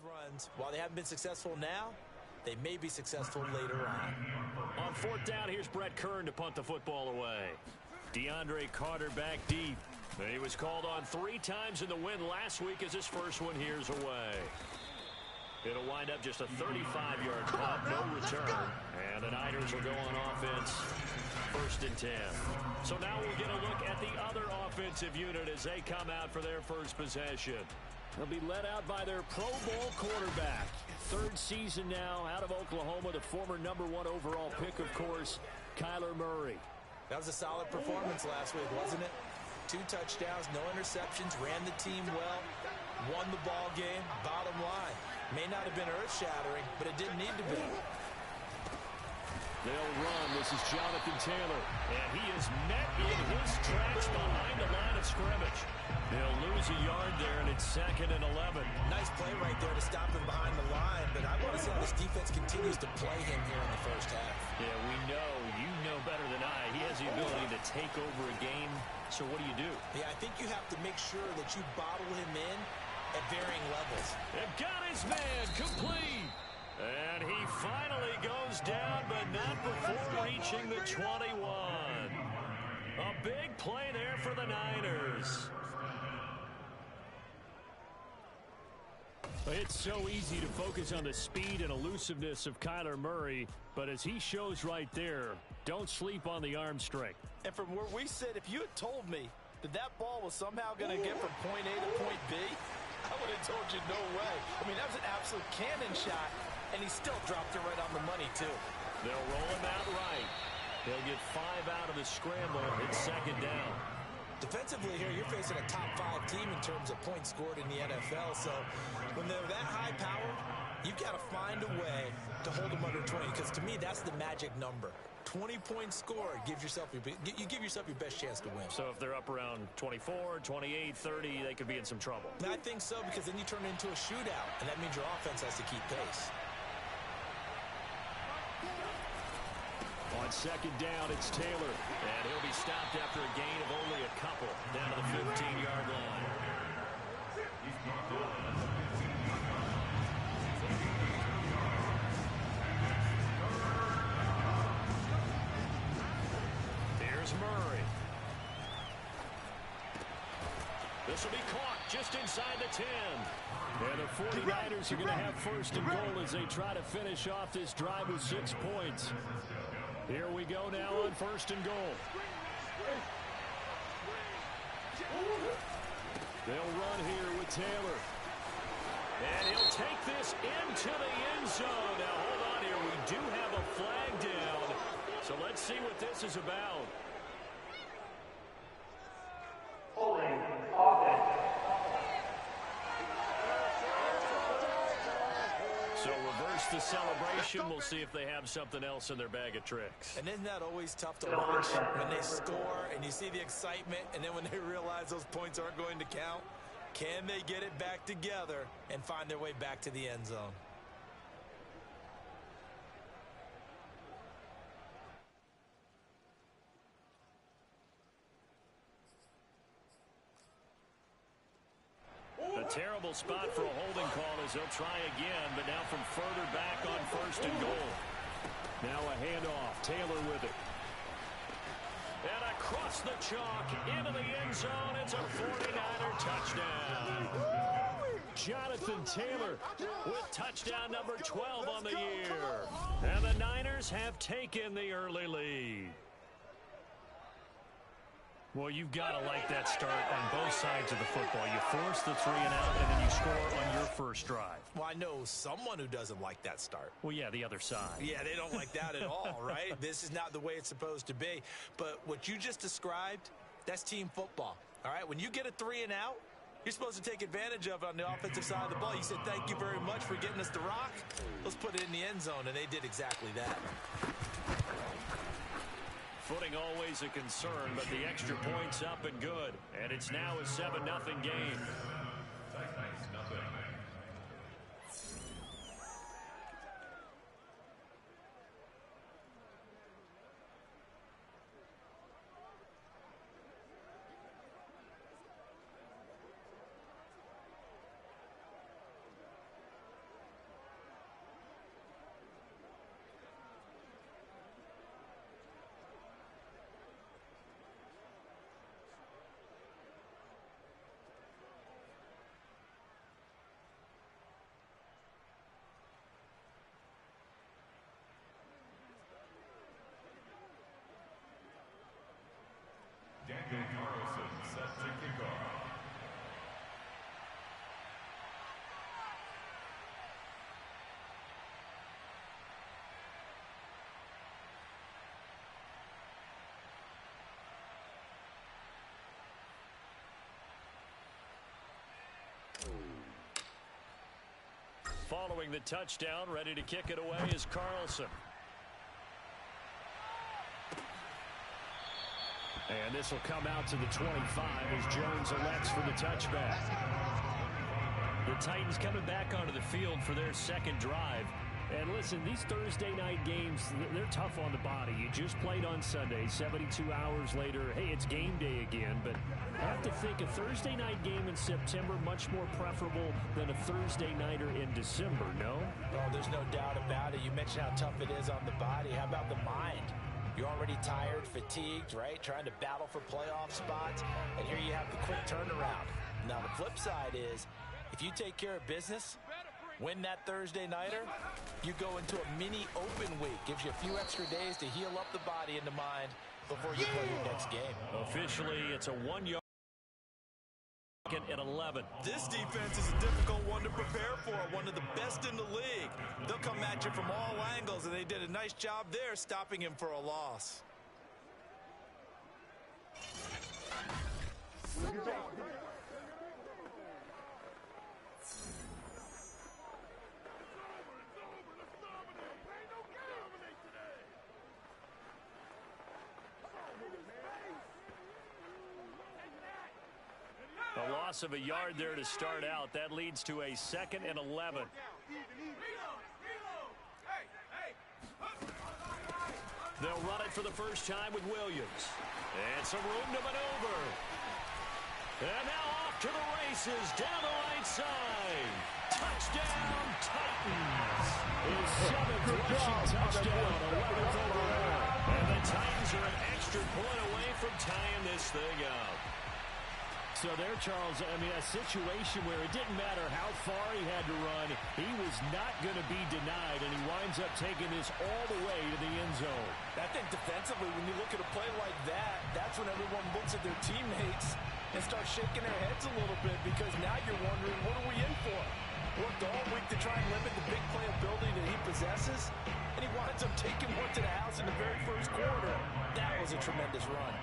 runs. While they haven't been successful now, they may be successful later on. On fourth down, here's Brett Kern to punt the football away. DeAndre Carter back deep. He was called on 3 times in the win last week as his first one here's away. It'll wind up just a 35-yard punt, no return. And the Niners will go on offense, 1st and 10. So now we'll get a look at the other offensive unit as they come out for their first possession. They'll be led out by their Pro Bowl quarterback. 3rd season now out of Oklahoma, the former #1 overall pick, of course, Kyler Murray. That was a solid performance last week, wasn't it? 2 touchdowns, no interceptions, ran the team well, won the ball game. Bottom line, may not have been earth-shattering, but it didn't need to be. They'll run. This is Jonathan Taylor. And he is met in his tracks behind the line of scrimmage. They'll lose a yard there, and it's 2nd and 11. Nice play right there to stop him behind the line, but I want to see how this defense continues to play him here in the first half. Yeah, we know. You know better than I. He has the ability to take over a game. So what do? Yeah, I think you have to make sure that you bottle him in at varying levels. They've got his man complete. And he finally goes down, but not before reaching the 21. A big play there for the Niners. It's so easy to focus on the speed and elusiveness of Kyler Murray, but as he shows right there, don't sleep on the arm strength. And from where we sit, if you had told me that that ball was somehow going to get from point A to point B, I would have told you no way. I mean, that was an absolute cannon shot, and he still dropped it right on the money, too. They'll roll him out right. They'll get 5 out of the scramble. It's 2nd down. Defensively here, you're facing a top 5 team in terms of points scored in the NFL. So when they're that high-powered, you've got to find a way to hold them under 20. Because to me, that's the magic number. 20 points scored gives yourself you give yourself your best chance to win. So if they're up around 24, 28, 30, they could be in some trouble. I think so, because then you turn it into a shootout, and that means your offense has to keep pace. On 2nd down, it's Taylor. And he'll be stopped after a gain of only a couple down to the 15-yard line. Here's Murray. This will be caught just inside the 10. And the 49ers are going to have 1st and goal as they try to finish off this drive with 6 points. Here we go now on 1st and goal. They'll run here with Taylor. And he'll take this into the end zone. Now, hold on here. We do have a flag down. So let's see what this is about. Holding offense. So reverse the celebration. We'll see if they have something else in their bag of tricks. And isn't that always tough to watch when they score and you see the excitement, and then when they realize those points aren't going to count? Can they get it back together and find their way back to the end zone? A terrible spot for a holding call as they'll try again, but now from further back on 1st and goal. Now a handoff. Taylor with it. And across the chalk into the end zone. It's a 49er touchdown. Jonathan Taylor with touchdown number 12 on the year. And the Niners have taken the early lead. Well, you've got to like that start on both sides of the football. You force the 3 and out, and then you score on your first drive. Well, I know someone who doesn't like that start. Well, yeah, the other side. Yeah, they don't like that at all, right? This is not the way it's supposed to be. But what you just described, that's team football, all right? When you get a 3 and out, you're supposed to take advantage of it on the offensive side of the ball. You said, thank you very much for getting us the rock. Let's put it in the end zone, and they did exactly that. Footing always a concern, but the extra point's up and good. And it's now a 7-0 game. Following the touchdown, ready to kick it away is Carlson. And this will come out to the 25 as Jones elects for the touchback. The Titans coming back onto the field for their second drive. And listen, these Thursday night games, they're tough on the body. You just played on Sunday, 72 hours later. Hey, it's game day again, but I have to think a Thursday night game in September much more preferable than a Thursday nighter in December, no? Oh, there's no doubt about it. You mentioned how tough it is on the body. How about the mind? You're already tired, fatigued, right? Trying to battle for playoff spots, and here you have the quick turnaround. Now, the flip side is, if you take care of business, win that Thursday nighter, you go into a mini open week. Gives you a few extra days to heal up the body and the mind before you play your next game. Officially, it's a 1 yard at 11. This defense is a difficult one to prepare for, one of the best in the league. They'll come at you from all angles, and they did a nice job there stopping him for a loss. A loss of a yard there to start out. That leads to a 2nd and 11. They'll run it for the first time with Williams. And some room to maneuver. And now off to the races down the right side. Touchdown, Titans. His 7th rushing touchdown, 11th overall. And the Titans are an extra point away from tying this thing up. So there, Charles, I mean, a situation where it didn't matter how far he had to run, he was not going to be denied, and he winds up taking this all the way to the end zone. I think defensively, when you look at a play like that, that's when everyone looks at their teammates and starts shaking their heads a little bit, because now you're wondering, what are we in for? Worked all week to try and limit the big play ability that he possesses, and he winds up taking one to the house in the very first quarter. That was a tremendous run.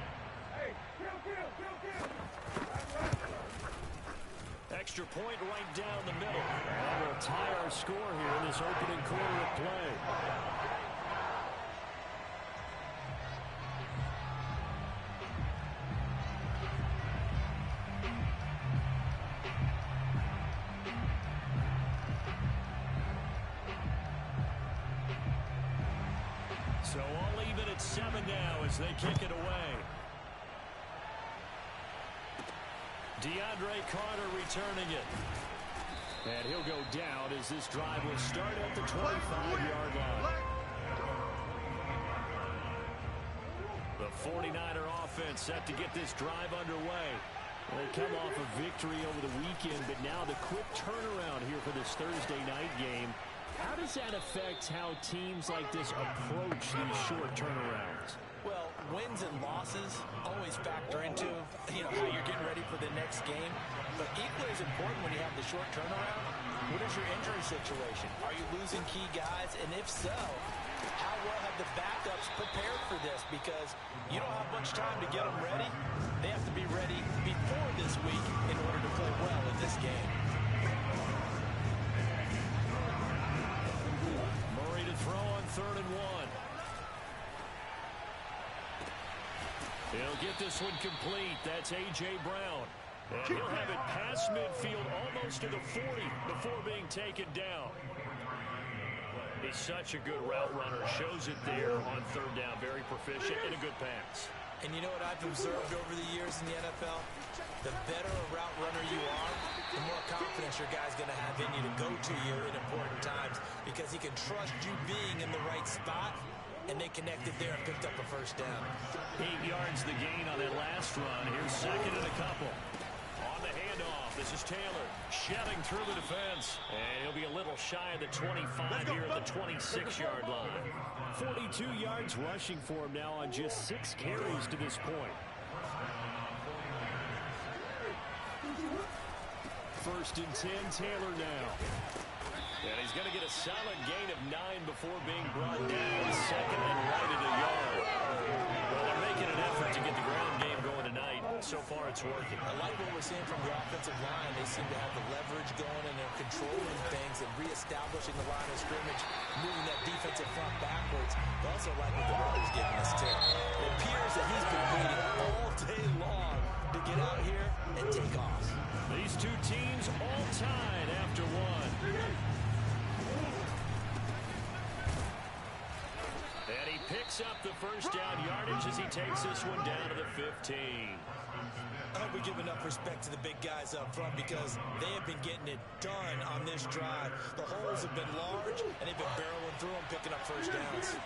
Extra point right down the middle. And we'll tie our score here in this opening quarter of play. So all even at 7 now as they kick it away. DeAndre Carter returning it. And he'll go down as this drive will start at the 25-yard line. The 49er offense set to get this drive underway. They come off a victory over the weekend, but now the quick turnaround here for this Thursday night game. How does that affect how teams like this approach these short turnarounds? Well, wins and losses always factor into, how you're getting ready for the next game. But equally as important when you have the short turnaround, what is your injury situation? Are you losing key guys? And if so, how well have the backups prepared for this? Because you don't have much time to get them ready. They have to be ready before this week in order to play well in this game. Murray to throw on 3rd and 1. He'll get this one complete. That's A.J. Brown. And he'll have it past midfield almost to the 40 before being taken down. He's such a good route runner. Shows it there on 3rd down. Very proficient and a good pass. And you know what I've observed over the years in the NFL? The better a route runner you are, the more confidence your guy's going to have in you to go to you in important times, because he can trust you being in the right spot. And they connected there and picked up a first down. 8 yards the gain on that last run. Here's 2nd and a couple. On the handoff, this is Taylor shedding through the defense. And he'll be a little shy of the 25 here at the 26-yard line. 42 yards rushing for him now on just 6 carries to this point. first and 10. Taylor now. And he's going to get a solid gain of 9 before being brought down. Second and right at a yard. Well, they're making an effort to get the ground game going tonight. So far, it's working. I like what we're seeing from the offensive line. They seem to have the leverage going, and they're controlling things and reestablishing the line of scrimmage, moving that defensive front backwards. I also like what the runner's giving us, too. It appears that he's been waiting all day long to get out here and take off. These two teams all tied after one. And he picks up the first down yardage as he takes this one down to the 15. I hope we give enough respect to the big guys up front because they have been getting it done on this drive. The holes have been large, and they've been barreling through them, picking up first downs.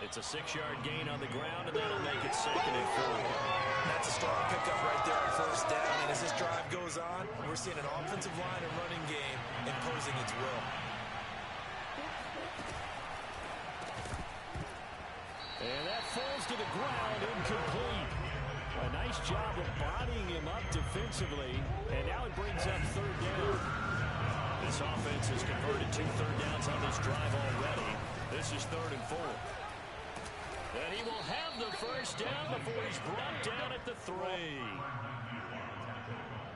It's a 6-yard gain on the ground, and that'll make it second and 4. That's a strong pickup right there on first down. And as this drive goes on, we're seeing an offensive line and running game imposing its will. And that falls to the ground, incomplete. A nice job of bodying him up defensively, and now it brings up third down. This offense has converted 2 third downs on this drive already. This is 3rd and 4. And he will have the first down before he's brought down at the 3.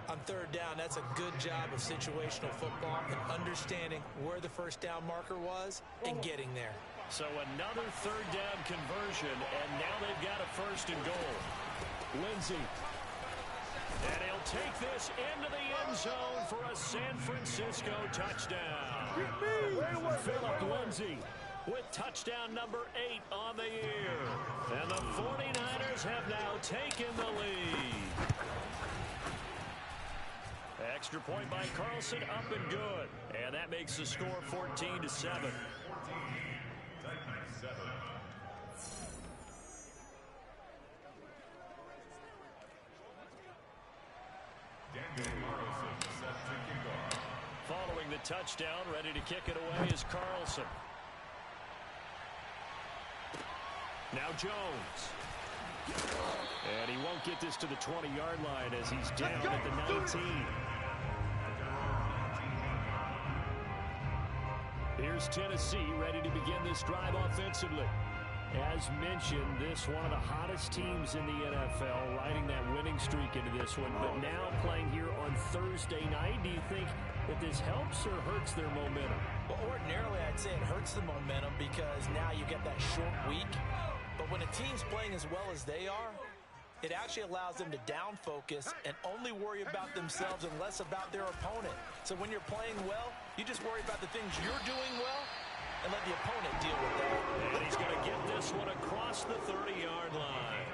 On third down, that's a good job of situational football and understanding where the first down marker was and getting there. So another third down conversion, and now they've got a 1st and goal. Lindsey. And he'll take this into the end zone for a San Francisco touchdown. Phillip Lindsey with touchdown number 8 on the year. And the 49ers have now taken the lead. Extra point by Carlson, up and good. And that makes the score 14-7. Following the touchdown, ready to kick it away is Carlson. Now Jones. And he won't get this to the 20-yard line as he's down at the 19. Here's Tennessee ready to begin this drive offensively. As mentioned, this one of the hottest teams in the NFL, riding that winning streak into this one, but now playing here on Thursday night. Do you think that this helps or hurts their momentum? Well, ordinarily, I'd say it hurts the momentum because now you get that short week. But when a team's playing as well as they are, it actually allows them to down focus and only worry about themselves and less about their opponent. So when you're playing well, you just worry about the things you're doing well and let the opponent deal with that. And he's going to get this one across the 30-yard line.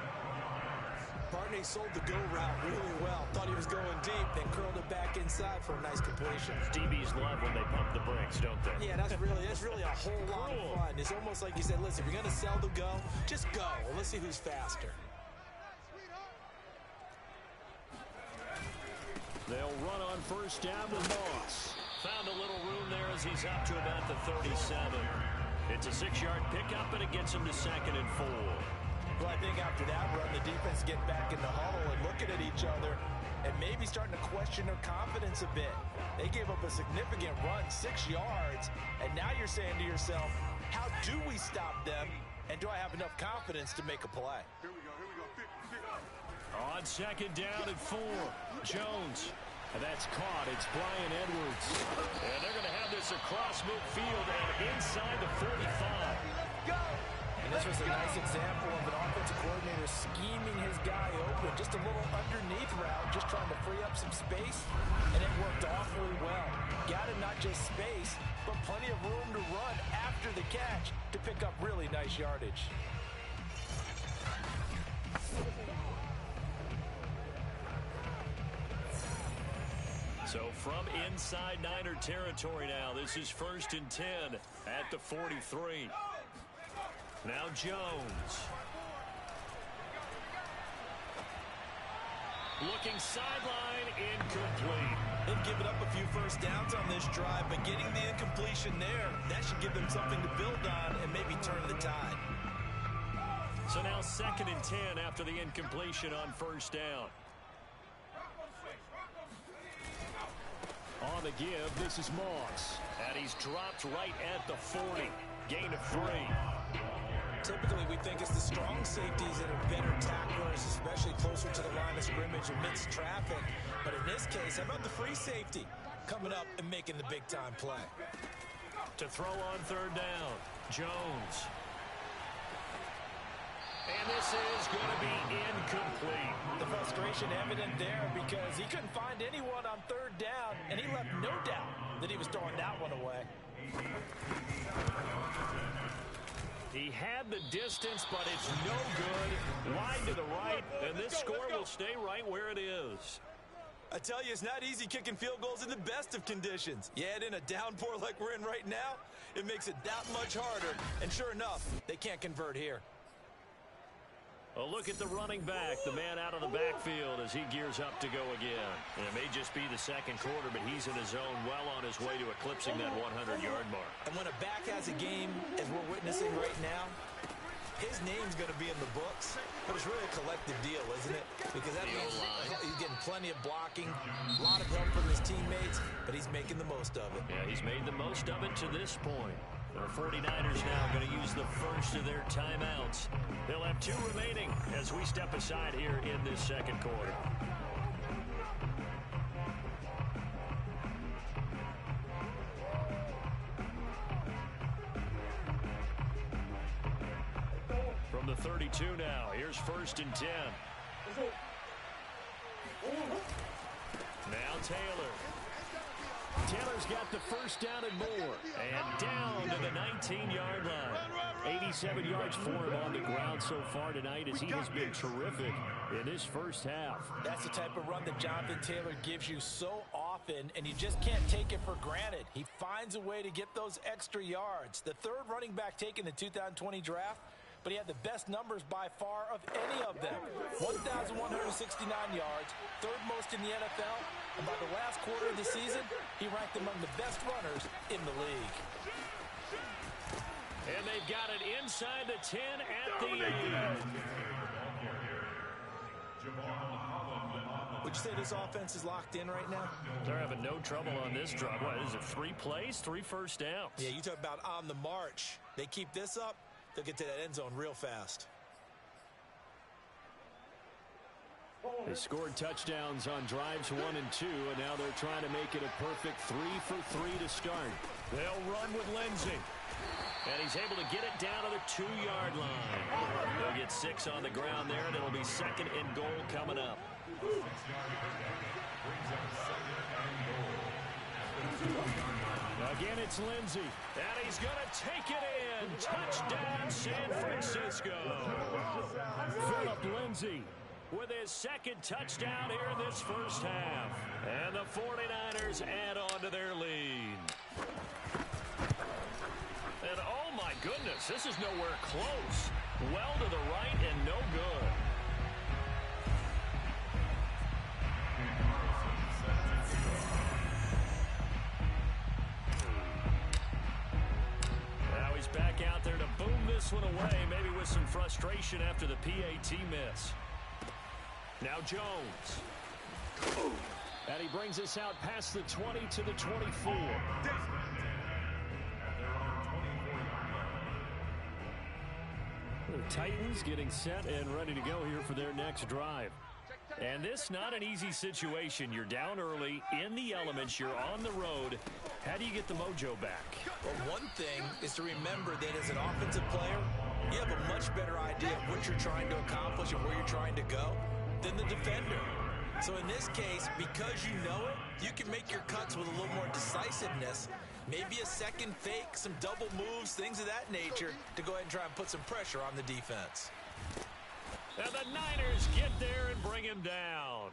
Barney sold the go route really well. Thought he was going deep, then curled it back inside for a nice completion. DBs love when they pump the brakes, don't they? Yeah, that's really a whole lot of fun. It's almost like you said, listen, if you're going to sell the go, just go. Well, let's see who's faster. They'll run on first down with Moss. Found a little room there as he's up to about the 37. It's a 6-yard pickup, and it gets him to 2nd and 4. Well, I think after that run, the defense get back in the huddle and looking at each other and maybe starting to question their confidence a bit. They gave up a significant run, 6 yards, and now you're saying to yourself, how do we stop them, and do I have enough confidence to make a play? Here we go. On 2nd down and 4, Jones. And that's caught. It's Brian Edwards. And they're going to have this across midfield and inside the 45. And this was a nice example of an offensive coordinator scheming his guy open. Just a little underneath route, just trying to free up some space. And it worked awfully well. Got him not just space, but plenty of room to run after the catch to pick up really nice yardage. So from inside Niner territory now, this is 1st and 10 at the 43. Now Jones. Looking sideline, incomplete. They've given up a few first downs on this drive, but getting the incompletion there, that should give them something to build on and maybe turn the tide. So now 2nd and 10 after the incompletion on first down. On the give, this is Moss. And he's dropped right at the 40. Gain of 3. Typically, we think it's the strong safeties that are better tacklers, especially closer to the line of scrimmage amidst traffic. But in this case, how about the free safety coming up and making the big-time play? To throw on 3rd down, Jones. And this is going to be incomplete. The frustration evident there because he couldn't find anyone on 3rd down, and he left no doubt that he was throwing that one away. He had the distance, but it's no good. Wide to the right, and this score will stay right where it is. I tell you, it's not easy kicking field goals in the best of conditions. You add in a downpour like we're in right now, it makes it that much harder. And sure enough, they can't convert here. A look at the running back, the man out of the backfield as he gears up to go again. And it may just be the 2nd quarter, but he's in his zone, well on his way to eclipsing that 100-yard mark. And when a back has a game, as we're witnessing right now, his name's going to be in the books, but it's really a collective deal, isn't it? Because that means he's getting plenty of blocking, a lot of help from his teammates, but he's making the most of it. Yeah, he's made the most of it to this point. The 49ers now going to use the first of their timeouts. They'll have 2 remaining as we step aside here in this 2nd quarter. From the 32 now, here's 1st and 10. Now Taylor. Taylor's got the first down and more. And down to the 19-yard line. 87 yards for him on the ground so far tonight as he has been terrific in this first half. That's the type of run that Jonathan Taylor gives you so often, and you just can't take it for granted. He finds a way to get those extra yards. The 3rd running back taken in the 2020 draft, but he had the best numbers by far of any of them. 1,169 yards, 3rd most in the NFL, and by the last quarter of the season, he ranked among the best runners in the league. And they've got it inside the 10 at the end. Would you say this offense is locked in right now? They're having no trouble on this drive. What is it, 3 plays, 3 first downs? Yeah, you talk about on the march. They keep this up, they'll get to that end zone real fast. They scored touchdowns on drives 1 and 2, and now they're trying to make it a perfect 3 for 3 to start. They'll run with Lindsey. And he's able to get it down to the 2-yard line. They'll get 6 on the ground there, and it'll be 2nd and goal coming up. Again, it's Lindsey. And he's going to take it in. Touchdown, San Francisco. Phillip Lindsey with his 2nd touchdown here in this first half. And the 49ers add on to their lead. And oh my goodness, this is nowhere close. Well to the right and no good. Now he's back out there to boom this one away, maybe with some frustration after the PAT miss. Now Jones. And he brings us out past the 20 to the 24. The Titans getting set and ready to go here for their next drive. And this not an easy situation. You're down early, in the elements, you're on the road. How do you get the mojo back? Well, one thing is to remember that as an offensive player, you have a much better idea of what you're trying to accomplish and where you're trying to go than the defender. So in this case, because you know it, you can make your cuts with a little more decisiveness. Maybe a second fake, some double moves, things of that nature to go ahead and try and put some pressure on the defense. And the Niners get there and bring him down.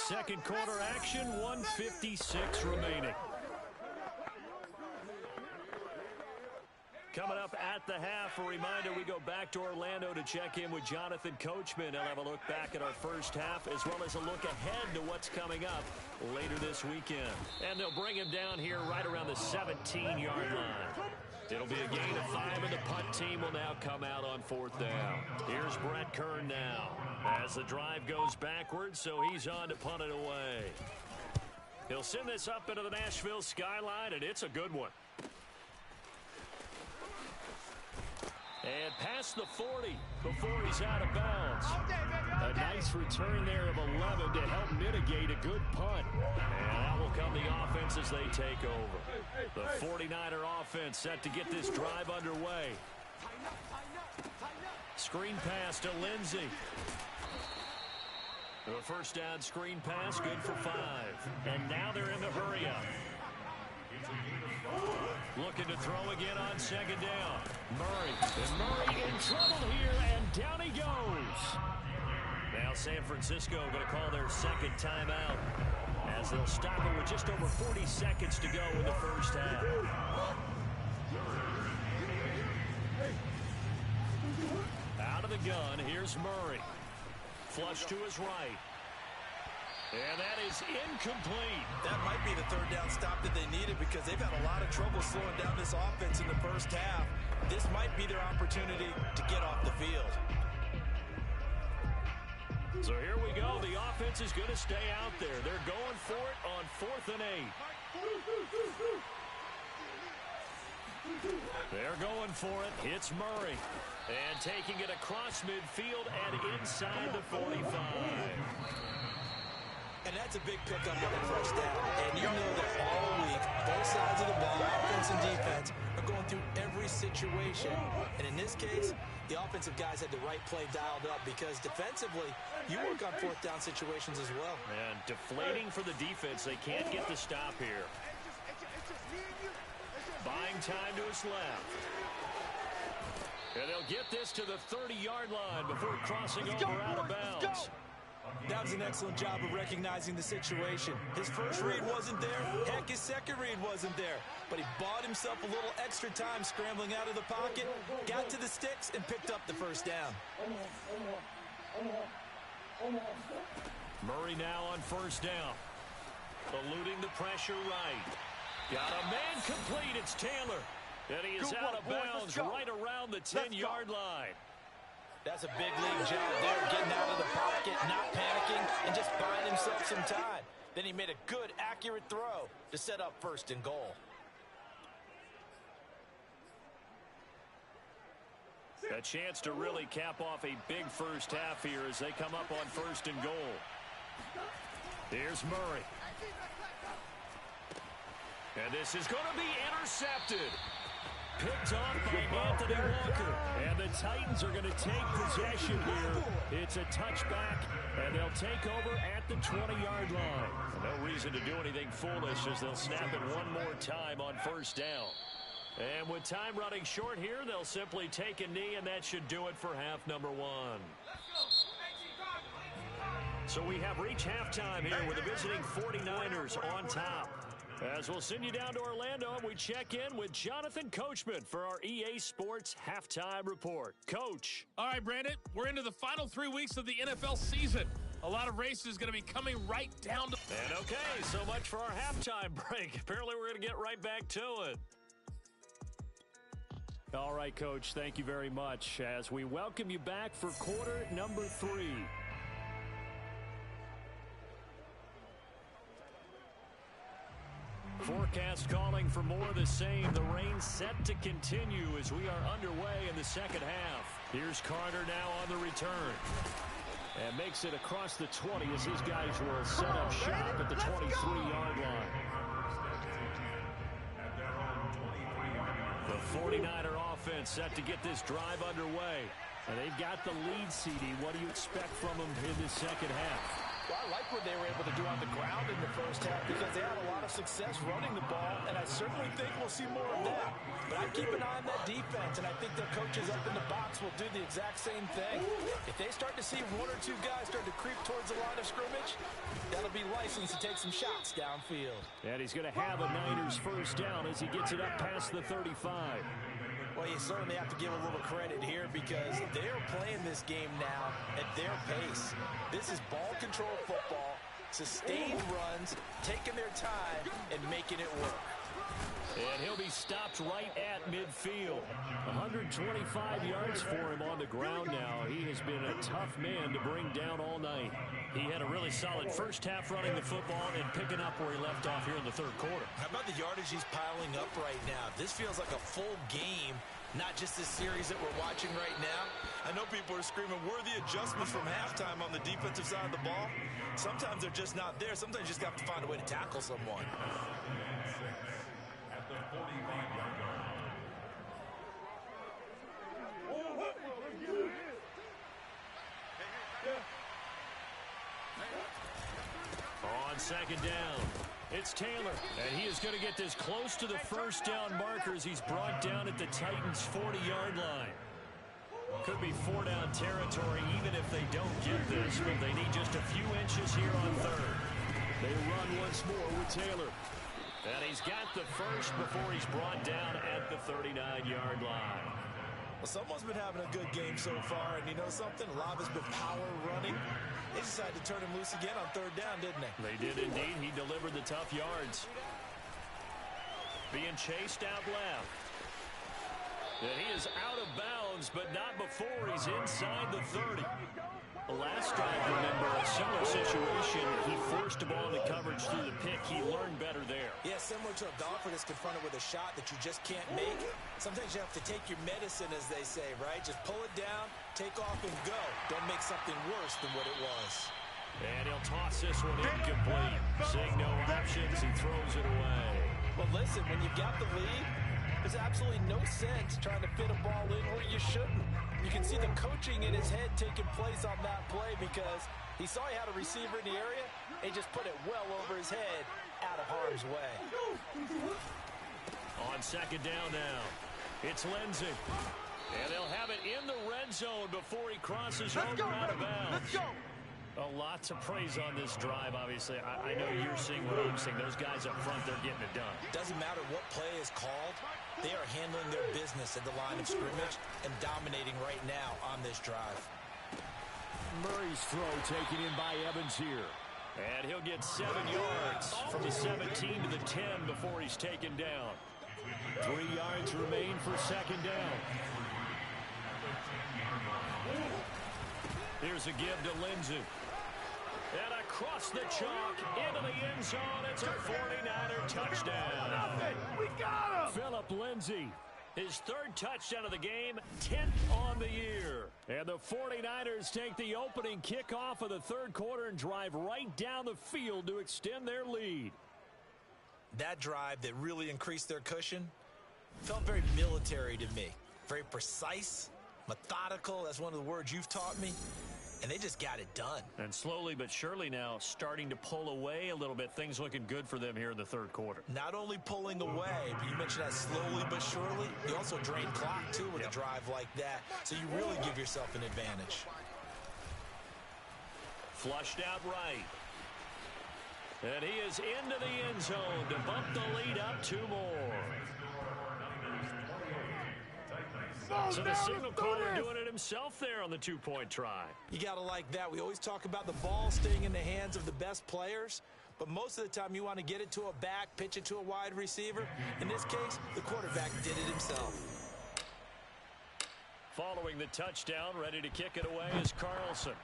2nd quarter action, 1:56 remaining. Coming up at the half. A reminder, we go back to Orlando to check in with Jonathan Coachman. He'll have a look back at our first half as well as a look ahead to what's coming up later this weekend. And they'll bring him down here right around the 17-yard line. It'll be a gain of 5, and the punt team will now come out on 4th down. Here's Brett Kern now as the drive goes backwards, so he's on to punt it away. He'll send this up into the Nashville skyline, and it's a good one. And past the 40 before he's out of bounds. A nice return there of 11 to help mitigate a good punt. And that will come the offense as they take over. The 49er offense set to get this drive underway. Screen pass to Lindsey. The first down screen pass, good for 5. And now they're in the hurry-up. Looking to throw again on 2nd down. Murray. And Murray in trouble here, and down he goes. Now San Francisco going to call their 2nd timeout as they'll stop it with just over 40 seconds to go in the first half. Out of the gun, here's Murray. Flush to his right. And that is incomplete. That might be the 3rd down stop that they needed because they've had a lot of trouble slowing down this offense in the first half. This might be their opportunity to get off the field. So here we go. The offense is going to stay out there. They're going for it on 4th and 8. They're going for it. It's Murray. And taking it across midfield and inside the 45. And that's a big pickup on the first down. And you know that all week, both sides of the ball, offense and defense, are going through every situation. And in this case, the offensive guys had the right play dialed up because defensively, you work on 4th down situations as well. And deflating for the defense. They can't get the stop here. Buying time to his left. And they'll get this to the 30-yard line before crossing over out of bounds. That was an excellent job of recognizing the situation. His first read wasn't there. Heck, his second read wasn't there. But he bought himself a little extra time scrambling out of the pocket, got to the sticks, and picked up the first down. Murray now on 1st down. Eluding the pressure right. Got a man complete. It's Taylor. And he is out of bounds right around the 10-yard line. That's a big league job there, getting out of the pocket, not panicking, and just buying himself some time. Then he made a good, accurate throw to set up 1st and goal. A chance to really cap off a big first half here as they come up on 1st and goal. Here's Murray. And this is going to be intercepted. Picked off by Anthony Walker. And the Titans are going to take possession here. It's a touchback, and they'll take over at the 20-yard line. No reason to do anything foolish as they'll snap it one more time on 1st down. And with time running short here, they'll simply take a knee, and that should do it for half number 1. So we have reached halftime here with the visiting 49ers on top. As we'll send you down to Orlando, and we check in with Jonathan Coachman for our EA Sports Halftime Report. Coach. All right, Brandon, we're into the final 3 weeks of the NFL season. A lot of races going to be coming right down to... And okay, so much for our halftime break. Apparently we're going to get right back to it. All right, Coach, thank you very much as we welcome you back for quarter number 3. Forecast calling for more of the same. The rain set to continue as we are underway in the second half. Here's Carter now on the return. And makes it across the 20 as his guys will set up shop at the 23-yard line. The 49er offense set to get this drive underway. And they've got the lead, CD. What do you expect from them in the second half? Well, I like what they were able to do on the ground in the first half because they had a lot of success running the ball, and I certainly think we'll see more of that. But I keep an eye on that defense, and I think their coaches up in the box will do the exact same thing. If they start to see 1 or 2 guys start to creep towards the line of scrimmage, that'll be licensed to take some shots downfield. And he's going to have a Niners first down as he gets it up past the 35. Well, you certainly have to give a little credit here because they're playing this game now at their pace. This is ball control football, sustained runs, taking their time, and making it work. And he'll be stopped right at midfield. 125 yards for him on the ground now. He has been a tough man to bring down all night. He had a really solid first half running the football and picking up where he left off here in the third quarter. How about the yardage he's piling up right now? This feels like a full game, not just this series that we're watching right now. I know people are screaming, worthy adjustments from halftime on the defensive side of the ball. Sometimes they're just not there. Sometimes you just have to find a way to tackle someone. On second down, it's Taylor, and he is going to get this close to the first down marker as he's brought down at the Titans' 40-yard line. Could be four-down territory even if they don't get this, but they need just a few inches here on third. They run once more with Taylor. And he's got the first before he's brought down at the 39-yard line. Well, someone's been having a good game so far, and you know something? A lot of it's been power running. They decided to turn him loose again on third down, didn't they? They did indeed. He delivered the tough yards. Being chased out left. And he is out of bounds, but not before he's inside the 30. The last drive, remember, a similar situation. He forced the ball into coverage through the pick. He learned better there. Yeah, similar to a golfer that's confronted with a shot that you just can't make. Sometimes you have to take your medicine, as they say, right? Just pull it down, take off, and go. Don't make something worse than what it was. And he'll toss this one incomplete. Seeing no options, he throws it away. Well, listen, when you've got the lead, there's absolutely no sense trying to fit a ball in where you shouldn't. You can see the coaching in his head taking place on that play because he saw he had a receiver in the area and he just put it well over his head out of harm's way. On second down now, it's Lindsey. And they'll have it in the red zone before he crosses over out of bounds. Let's go! A lot to praise on this drive, obviously. I know you're seeing what I'm seeing. Those guys up front, they're getting it done. Doesn't matter what play is called. They are handling their business at the line of scrimmage and dominating right now on this drive. Murray's throw taken in by Evans here. And he'll get 7 yards from the 17 to the 10 before he's taken down. 3 yards remain for second down. Here's a give to Lindsey. And across the chalk into the end zone. It's a 49er touchdown. We got him! Phillip Lindsey, his third touchdown of the game, 10th on the year. And the 49ers take the opening kickoff of the third quarter and drive right down the field to extend their lead. That drive that really increased their cushion felt very military to me. Very precise, methodical. That's one of the words you've taught me. And they just got it done. And slowly but surely now starting to pull away a little bit. Things looking good for them here in the third quarter. Not only pulling away, but you mentioned that slowly but surely. You also drain clock, too, with a drive like that. So you really give yourself an advantage. Flushed out right. And he is into the end zone to bump the lead up 2 more. So the signal caller doing it himself there on the 2-point try. You got to like that. We always talk about the ball staying in the hands of the best players, but most of the time you want to get it to a back, pitch it to a wide receiver. In this case, the quarterback did it himself. Following the touchdown, ready to kick it away is Carlson.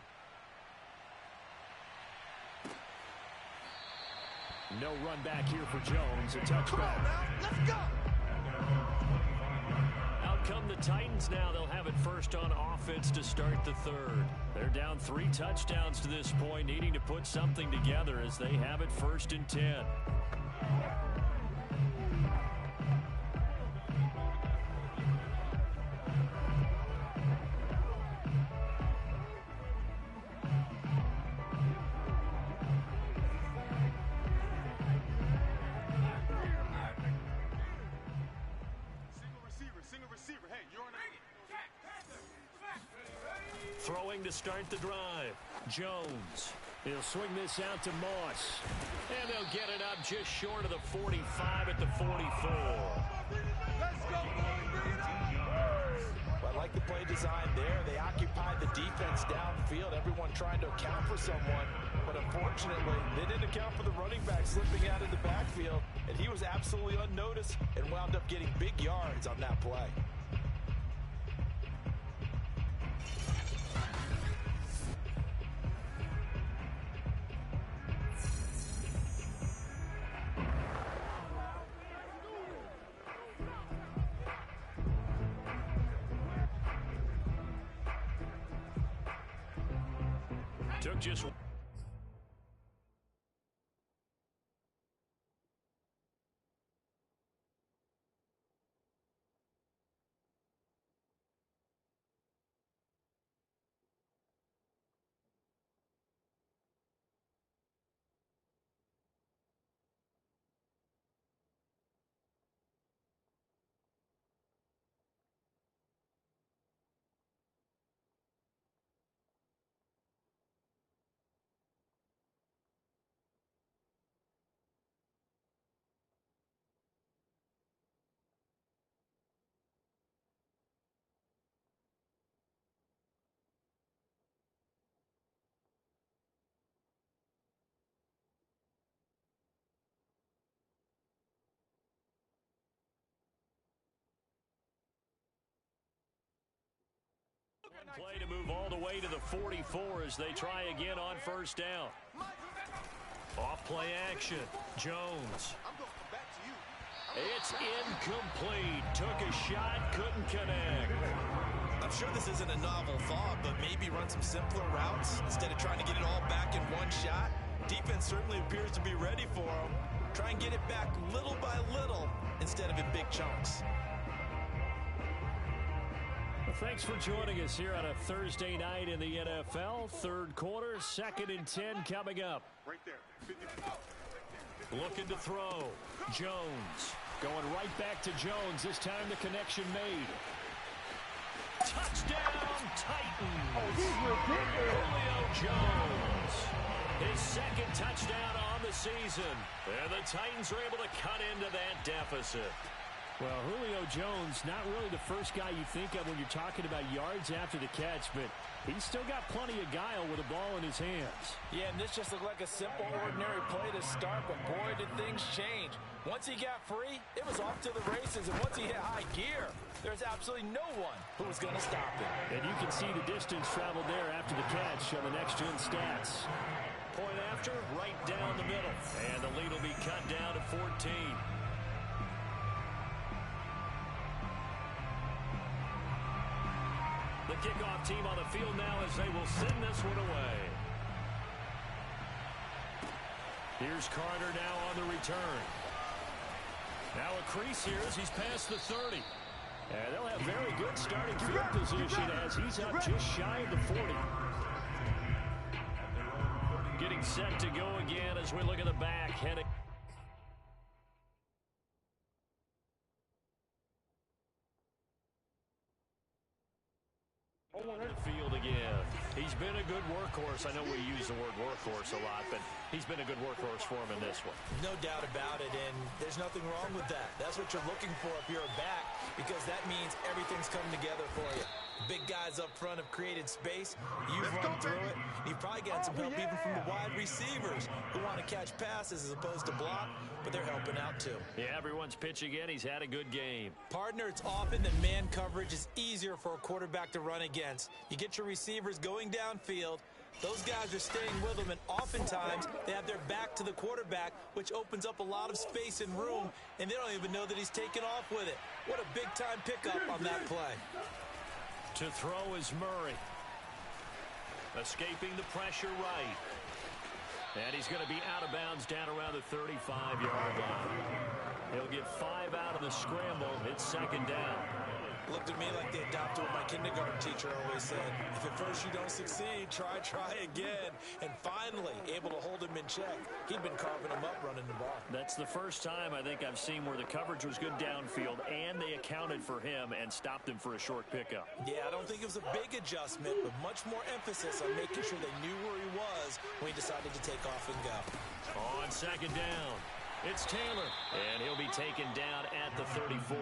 No run back here for Jones. A touchback. Come on now, let's go! Come the Titans now. They'll have it first on offense to start the third. They're down 3 touchdowns to this point, needing to put something together as they have it first and 10. Throwing to start the drive. Jones. He'll swing this out to Moss. And they'll get it up just short of the 45 at the 44. Let's go, boy. Bring it on. the play design there. They occupied the defense downfield, everyone trying to account for someone. But unfortunately, they didn't account for the running back slipping out of the backfield. And he was absolutely unnoticed and wound up getting big yards on that play. Took just play to move all the way to the 44 as they try again on first down. Off play action. Jones. It's incomplete. Took a shot, couldn't connect. I'm sure this isn't a novel thought, but maybe run some simpler routes instead of trying to get it all back in one shot. Defense certainly appears to be ready for him. Try and get it back little by little instead of in big chunks. Well, thanks for joining us here on a Thursday night in the NFL. Third quarter, 2nd and 10 coming up. Right there. 50. Looking to throw. Jones. Going right back to Jones. This time the connection made. Touchdown, Titans. Oh, he's ridiculous. Julio Jones. His second touchdown on the season. And the Titans are able to cut into that deficit. Well, Julio Jones, not really the first guy you think of when you're talking about yards after the catch, but he's still got plenty of guile with a ball in his hands. Yeah, and this just looked like a simple, ordinary play to start, but boy, did things change. Once he got free, it was off to the races, and once he hit high gear, there's absolutely no one who was going to stop him. And you can see the distance traveled there after the catch on the next-gen stats. Point after, right down the middle, and the lead will be cut down to 14. The kickoff team on the field now as they will send this one away. Here's Carter now on the return. Now a crease here as he's past the 30. And they'll have very good starting field position as he's up just shy of the 40. Getting set to go again as we look at the back heading. The field again. He's been a good workhorse. I know we use the word workhorse a lot, but he's been a good workhorse for him in this one. No doubt about it, and there's nothing wrong with that. That's what you're looking for if you're a back, because that means everything's coming together for you. Big guys up front have created space. You've run through it. You've probably got some help even from the wide receivers who want to catch passes as opposed to block, but they're helping out too. Yeah, everyone's pitching in. He's had a good game. Partner, it's often that man coverage is easier for a quarterback to run against. You get your receivers going downfield. Those guys are staying with them, and oftentimes they have their back to the quarterback, which opens up a lot of space and room, and they don't even know that he's taken off with it. What a big-time pickup on that play. To throw is Murray. Escaping the pressure right. And he's going to be out of bounds down around the 35-yard line. He'll get 5 out of the scramble. It's second down. Looked at me like they adopted what my kindergarten teacher always said. If at first you don't succeed, try again. And finally, able to hold him in check. He'd been carving him up running the ball. That's the first time I think I've seen where the coverage was good downfield and they accounted for him and stopped him for a short pickup. Yeah, I don't think it was a big adjustment, but much more emphasis on making sure they knew where he was when he decided to take off and go. On second down, it's Taylor, and he'll be taken down at the 34.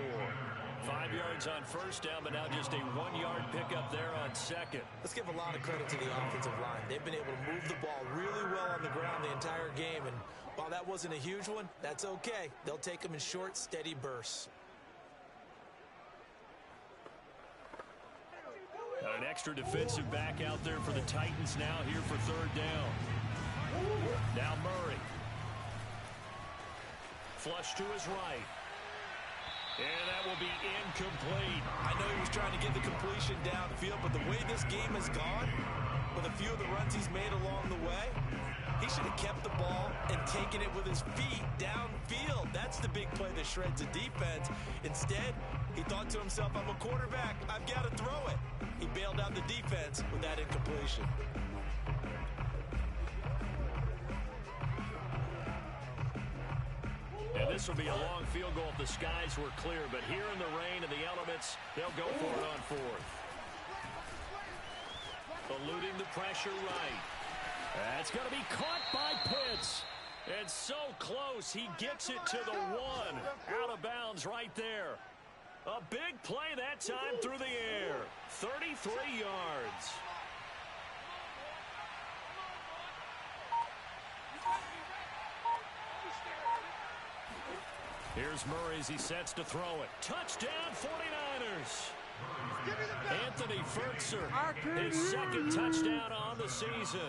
5 yards on first down, but now just a 1-yard pickup there on second. Let's give a lot of credit to the offensive line. They've been able to move the ball really well on the ground the entire game, and while that wasn't a huge one, that's okay. They'll take them in short, steady bursts. Got an extra defensive back out there for the Titans now here for third down. Now Murray. Flush to his right. And that will be incomplete. I know he was trying to get the completion downfield, but the way this game has gone, with a few of the runs he's made along the way, he should have kept the ball and taken it with his feet downfield. That's the big play that shreds the defense. Instead, he thought to himself, I'm a quarterback, I've got to throw it. He bailed out the defense with that incompletion. And this will be a long field goal if the skies were clear, but here in the rain and the elements, they'll go for it on fourth. Eluding the pressure right. That's going to be caught by Pitts. And so close, he gets it to the 1. Out of bounds right there. A big play that time through the air. 33 yards. Here's Murray as he sets to throw it. Touchdown, 49ers. Anthony Fertzer, his second touchdown on the season.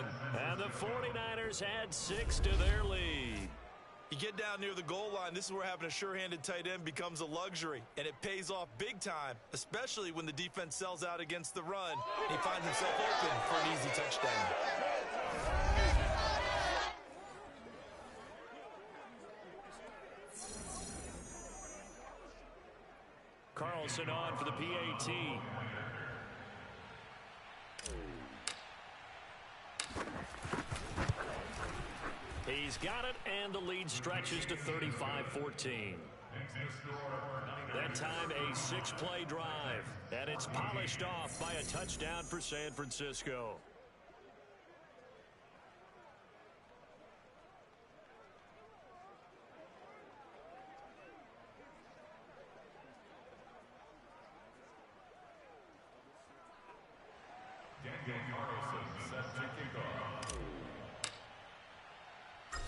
And the 49ers add 6 to their lead. You get down near the goal line, this is where having a sure-handed tight end becomes a luxury, and it pays off big time, especially when the defense sells out against the run, and he finds himself open for an easy touchdown. Carlson on for the PAT. He's got it, and the lead stretches to 35-14. That time, a 6-play drive, and it's polished off by a touchdown for San Francisco.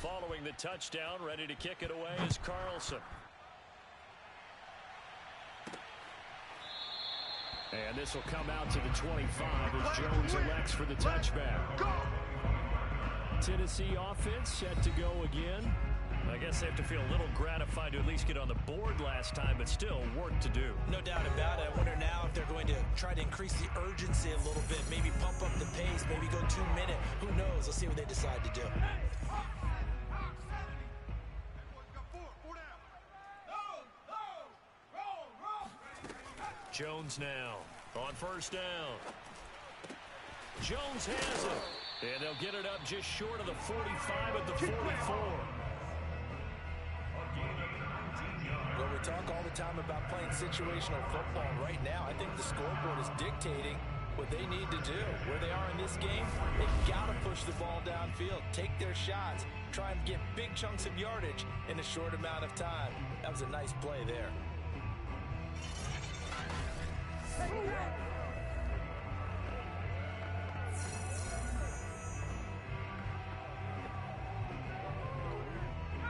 Following the touchdown, ready to kick it away is Carlson. And this will come out to the 25 as Jones elects for the touchback. Tennessee offense set to go again. I guess they have to feel a little gratified to at least get on the board last time, but still work to do. No doubt about it. I wonder now if they're going to try to increase the urgency a little bit, maybe pump up the pace, maybe go 2 minute. Who knows? Let's see what they decide to do. Jones now on first down. Jones has it. And they'll get it up just short of the 45 at the 44. Well, we talk all the time about playing situational football. Right now, I think the scoreboard is dictating what they need to do. Where they are in this game, they've got to push the ball downfield, take their shots, try and get big chunks of yardage in a short amount of time. That was a nice play there.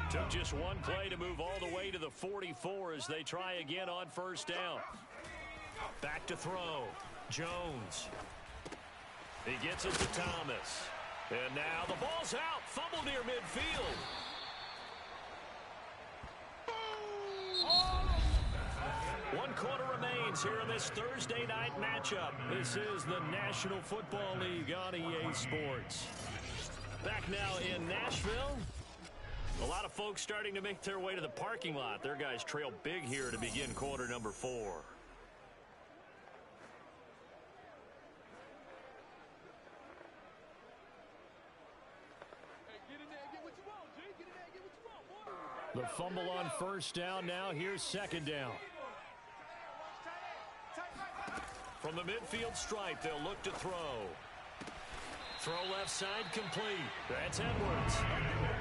Took just one play to move all the way to the 44 as they try again on first down. Back to throw. Jones. He gets it to Thomas. And now the ball's out. Fumble near midfield. One quarter remains here in this Thursday night matchup. This is the National Football League on EA Sports. Back now in Nashville. A lot of folks starting to make their way to the parking lot. Their guys trail big here to begin quarter number 4. The fumble on first down now. Here's second down. From the midfield stripe, they'll look to throw. Throw left side complete. That's Edwards.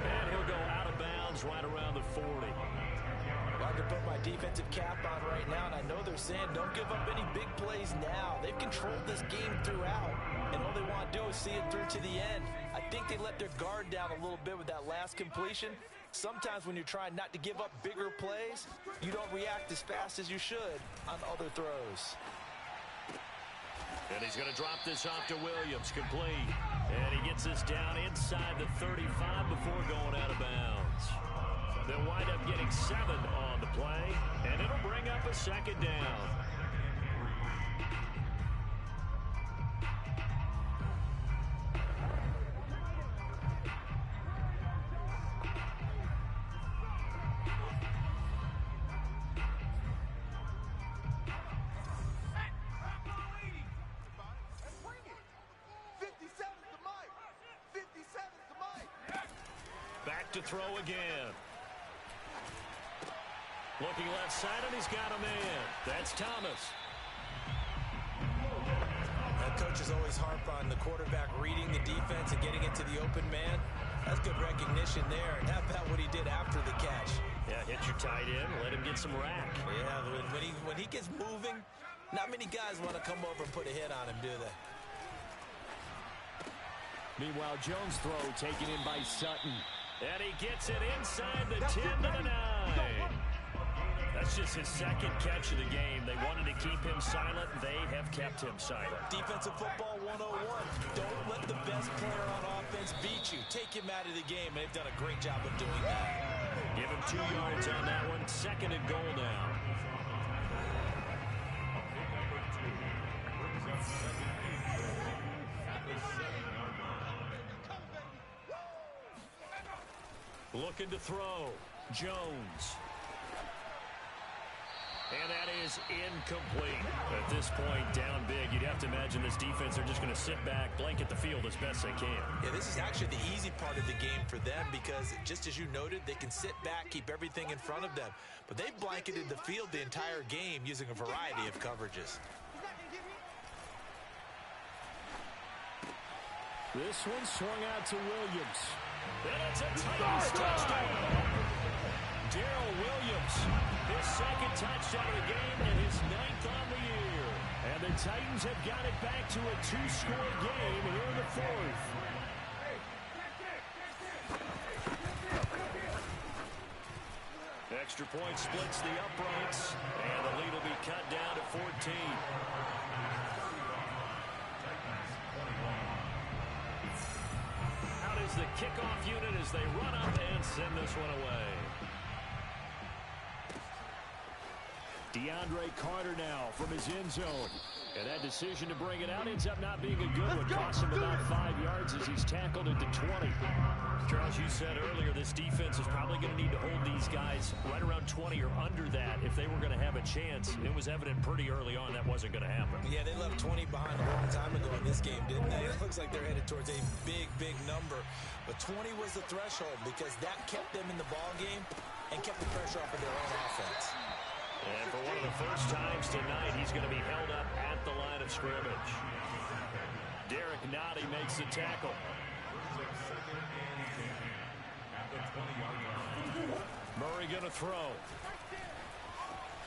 And he'll go out of bounds right around the 40. Well, I can put my defensive cap on right now, and I know they're saying don't give up any big plays now. They've controlled this game throughout, and all they want to do is see it through to the end. I think they let their guard down a little bit with that last completion. Sometimes when you're trying not to give up bigger plays, you don't react as fast as you should on other throws. And he's going to drop this off to Williams, complete. And he gets this down inside the 35 before going out of bounds. They'll wind up getting 7 on the play, and it'll bring up a second down. Back to throw again. Looking left side, and he's got a man. That's Thomas. Coaches always harp on the quarterback reading the defense and getting into the open man. That's good recognition there. And how about what he did after the catch? Yeah, hit your tight end, let him get some rack. Yeah, when he gets moving, not many guys want to come over and put a hit on him, do they? Meanwhile, Jones' throw taken in by Sutton. And he gets it inside the 10 to the 9. That's just his second catch of the game. They wanted to keep him silent. They have kept him silent. Defensive football 101. Don't let the best player on offense beat you. Take him out of the game. They've done a great job of doing that. Give him 2 yards on that one. Second and goal now. Looking to throw. Jones. And that is incomplete. At this point, down big, you'd have to imagine this defense, they're just going to sit back, blanket the field as best they can. Yeah, this is actually the easy part of the game for them because, just as you noted, they can sit back, keep everything in front of them. But they blanketed the field the entire game using a variety of coverages. This one swung out to Williams. And it's a Titans touchdown. Darrell Williams, his second touchdown of the game and his 9th on the year. And the Titans have got it back to a 2-score game here in the 4th. Extra point splits the uprights, and the lead will be cut down to 14. Out is the kickoff unit as they run up and send this one away. DeAndre Carter now from his end zone. And that decision to bring it out ends up not being a good one. Costs him about 5 yards as he's tackled at the 20. Charles, you said earlier this defense is probably going to need to hold these guys right around 20 or under that if they were going to have a chance. It was evident pretty early on that wasn't going to happen. Yeah, they left 20 behind a long time ago in this game, didn't they? It looks like they're headed towards a big, big number. But 20 was the threshold because that kept them in the ball game and kept the pressure off of their own offense. And for one of the first times tonight, he's going to be held up at the line of scrimmage. Derek Nottie makes the tackle. Murray going to throw.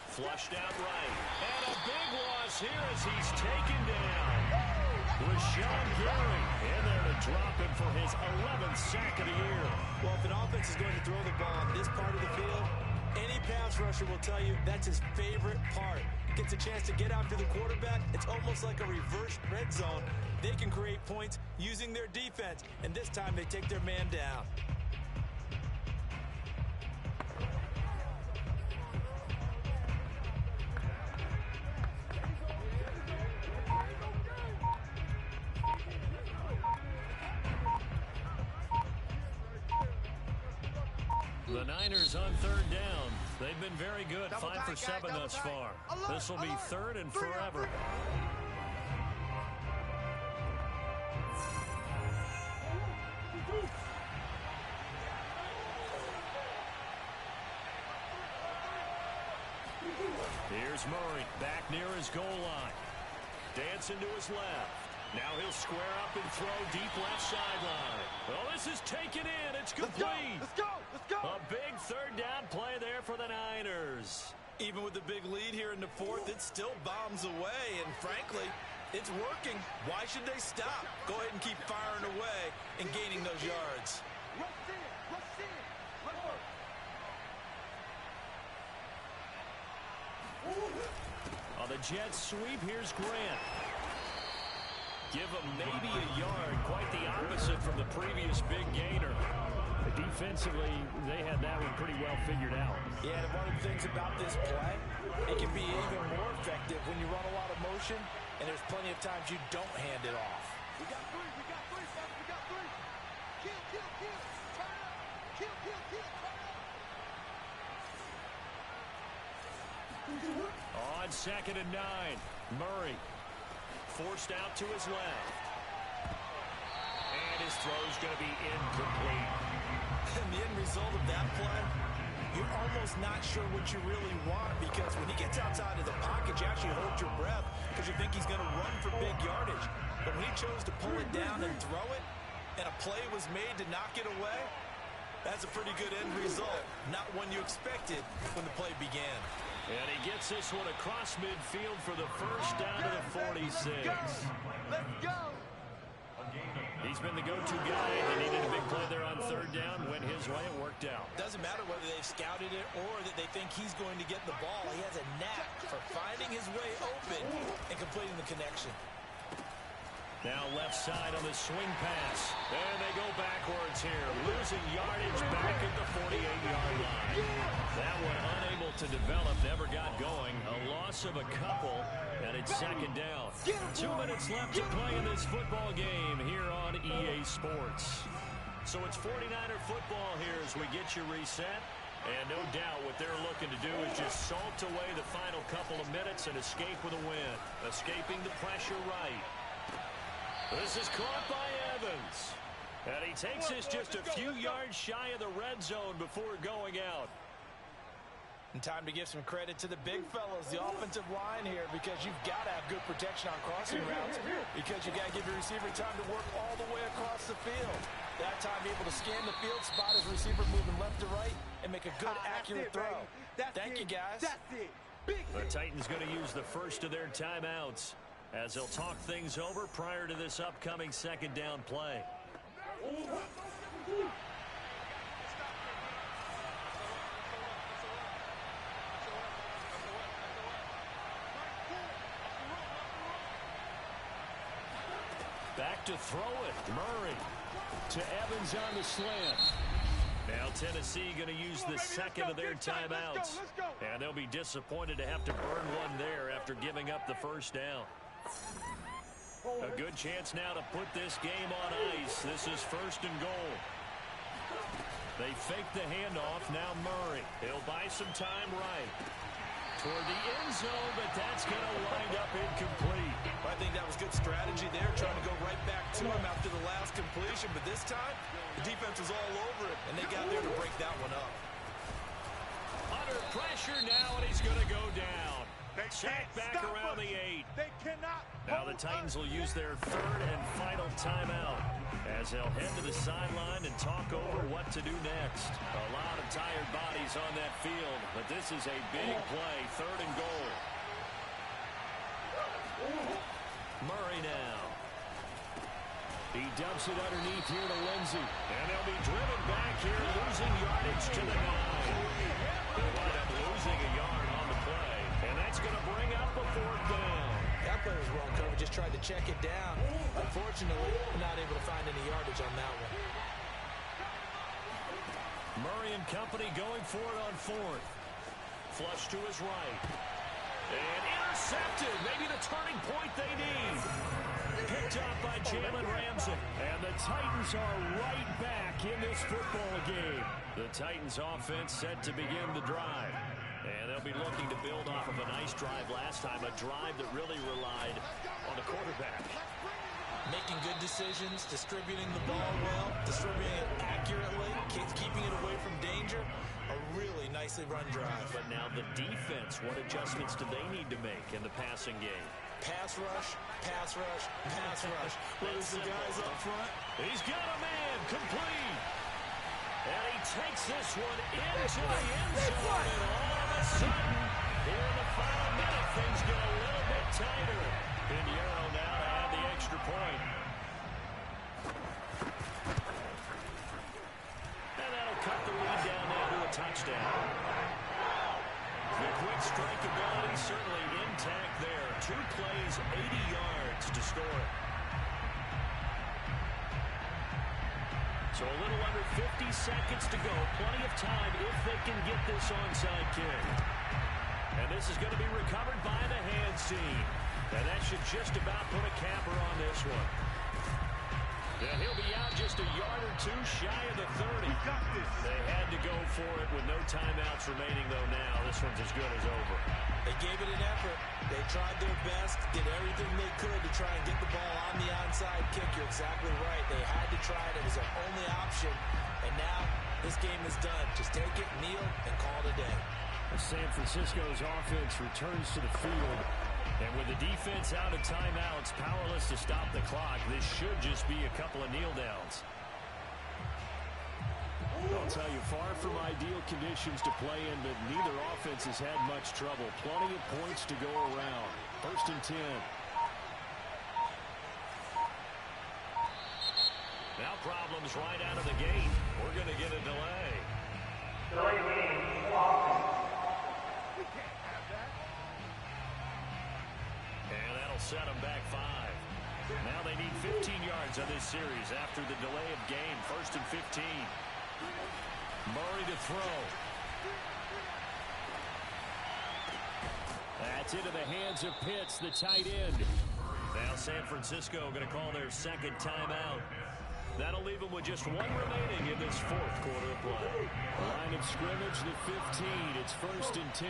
Flushed out right. And a big loss here as he's taken down. Rashawn Gary in there to drop him for his 11th sack of the year. Well, if an offense is going to throw the ball on this part of the field, any pass rusher will tell you that's his favorite part. Gets a chance to get after the quarterback. It's almost like a reverse red zone. They can create points using their defense, and this time they take their man down. The Niners on 3rd down. They've been very good, 5 for 7 thus far. This will be 3rd and forever. Here's Murray back near his goal line. Dancing to his left. Now he'll square up and throw deep left sideline. Well, this is taken in. It's complete. Let's go. A big 3rd down play there for the Niners. scores. Even with the big lead here in the fourth, it still bombs away, and frankly, it's working. Why should they stop? Go ahead and keep firing away and gaining those yards. On the Jets sweep, here's Grant. Give him maybe a yard. Quite the opposite from the previous big gainer. Defensively, they had that one pretty well figured out. Yeah, and one of the things about this play, it can be even more effective when you run a lot of motion, and there's plenty of times you don't hand it off. We got three, fellas, we got three. Kill, turn up. Kill, turn up. On 2nd and 9, Murray forced out to his left. And his throw's going to be incomplete. And the end result of that play, you're almost not sure what you really want, because when he gets outside of the pocket, you actually hold your breath because you think he's going to run for big yardage. But when he chose to pull it down and throw it, and a play was made to knock it away, that's a pretty good end result. Not one you expected when the play began. And he gets this one across midfield for the first down to the 46. Let's go. He's been the go-to guy. They needed a big play there on 3rd down. Went his way. It worked out. Doesn't matter whether they've scouted it or that they think he's going to get the ball. He has a knack for finding his way open and completing the connection. Now left side on the swing pass. And they go backwards here. Losing yardage back at the 48-yard line. That one unable to develop. Never got going. A loss of a couple. And it's 2nd down. 2 minutes left to play in this football game here on EA Sports. So it's 49er football here as we get you reset. And no doubt what they're looking to do is just salt away the final couple of minutes and escape with a win. Escaping the pressure right. This is caught by Evans. And he takes this just a few yards shy of the red zone before going out. And time to give some credit to the big fellas, the offensive line here, because you've got to have good protection on crossing routes, because you've got to give your receiver time to work all the way across the field. That time able to scan the field, spot his receiver moving left to right, and make a good, accurate throw. Thank you, guys. That's it. The Titans going to use the first of their timeouts as they'll talk things over prior to this upcoming 2nd down play. Back to throw it. Murray to Evans on the slant. Now Tennessee going to use the second of their timeouts. And they'll be disappointed to have to burn one there after giving up the first down. A good chance now to put this game on ice. This is 1st and goal. They fake the handoff. Now Murray. He'll buy some time right. Toward the end zone, but that's going to wind up incomplete. I think that was good strategy there, trying to go right back to him after the last completion. But this time, the defense was all over it, and they got there to break that one up. Under pressure now, and he's going to go down. Sacked back around the 8. They cannot. Now the Titans will use their 3rd and final timeout as they'll head to the sideline and talk over what to do next. A lot of tired bodies on that field, but this is a big play. 3rd and goal. Murray now. He dumps it underneath here to Lindsey. And they'll be driven back here, losing yardage to the 9. They'll wind up losing a yard on the play. And that's going to bring up a 4th down. That player was well covered, just tried to check it down. Unfortunately, not able to find any yardage on that one. Murray and company going for it on 4th. Flush to his right. And intercepted. Maybe the turning point they need. Picked up by Jalen Ramsey. And the Titans are right back in this football game. The Titans offense set to begin the drive. And they'll be looking to build off of a nice drive last time, a drive that really relied on the quarterback. Making good decisions, distributing the ball well, distributing it accurately, keeping it away from danger. A really nicely run drive. But now the defense, what adjustments do they need to make in the passing game? Pass rush, pass rush, pass rush. Where's the guys up front? He's got a man, complete. And he takes this one into the end zone. And all of a sudden, here in the final minute, things get a little bit tighter. Pinheiro now to have the extra point. And that'll cut the lead down there to a touchdown. The quick strike ability certainly intact there. 2 plays, 80 yards to score it. So a little under 50 seconds to go. Plenty of time if they can get this onside kick. And this is going to be recovered by the hands team. And that should just about put a capper on this one. And he'll be out just a yard or 2 shy of the 30. They had to go for it with no timeouts remaining, though, now. This one's as good as over. They gave it an effort. They tried their best, did everything they could to try and get the ball on the onside kick. You're exactly right. They had to try it. It was their only option. And now this game is done. Just take it, kneel, and call it a day. San Francisco's offense returns to the field. And with the defense out of timeouts, powerless to stop the clock, this should just be a couple of kneel downs. I'll tell you, far from ideal conditions to play in, but neither offense has had much trouble. Plenty of points to go around. 1st and 10. Now problems right out of the gate. We're going to get a delay. Delay game, Austin. We can't have that. And that'll set them back 5. Now they need 15 yards on this series after the delay of game. 1st and 15. Murray to throw. That's into the hands of Pitts, the tight end. Now San Francisco going to call their 2nd timeout. That'll leave them with just 1 remaining in this 4th quarter of play. Line of scrimmage, the 15. It's 1st and 10.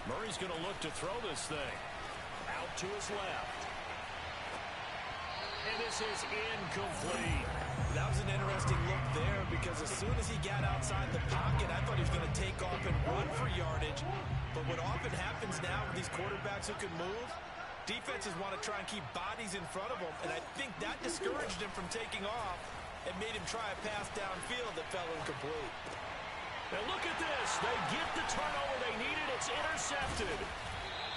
Murray's going to look to throw this thing. Out to his left. And this is incomplete. That was an interesting look there because as soon as he got outside the pocket, I thought he was going to take off and run for yardage. But what often happens now with these quarterbacks who can move, defenses want to try and keep bodies in front of them. And I think that discouraged him from taking off and made him try a pass downfield that fell incomplete. And look at this. They get the turnover they needed. It's intercepted.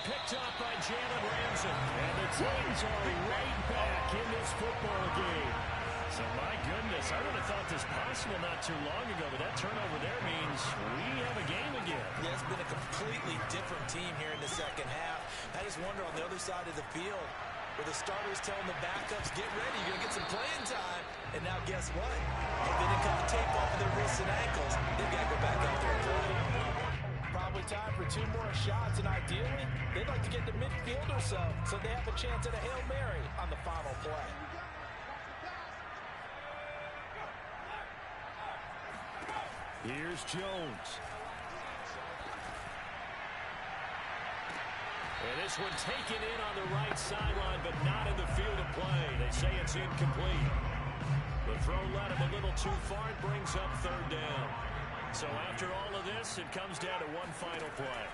Picked up by Jalen Ramsey. And the Titans are right back in this football game. So, my goodness, I would have thought this possible not too long ago, but that turnover there means we have a game again. Yeah, it's been a completely different team here in the 2nd half. I just wonder on the other side of the field, where the starters telling the backups, get ready, you're going to get some playing time. And now guess what? If they didn't cut the tape off of their wrists and ankles, they've got to go back out there and play. Probably time for 2 more shots, and ideally, they'd like to get to midfield or so they have a chance at a Hail Mary on the final play. Here's Jones. And this one taken in on the right sideline, but not in the field of play. They say it's incomplete. The throw led him a little too far. It brings up 3rd down. So after all of this, it comes down to 1 final play.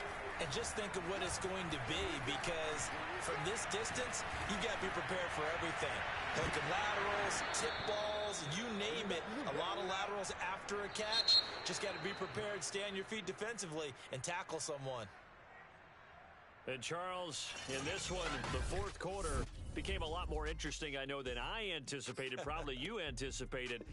And just think of what it's going to be, because from this distance, you've got to be prepared for everything. Hook and laterals, tip balls, you name it. A lot of laterals after a catch. Just got to be prepared, stay on your feet defensively, and tackle someone. And Charles, in this one, the 4th quarter became a lot more interesting, I know, than I anticipated. Probably you anticipated.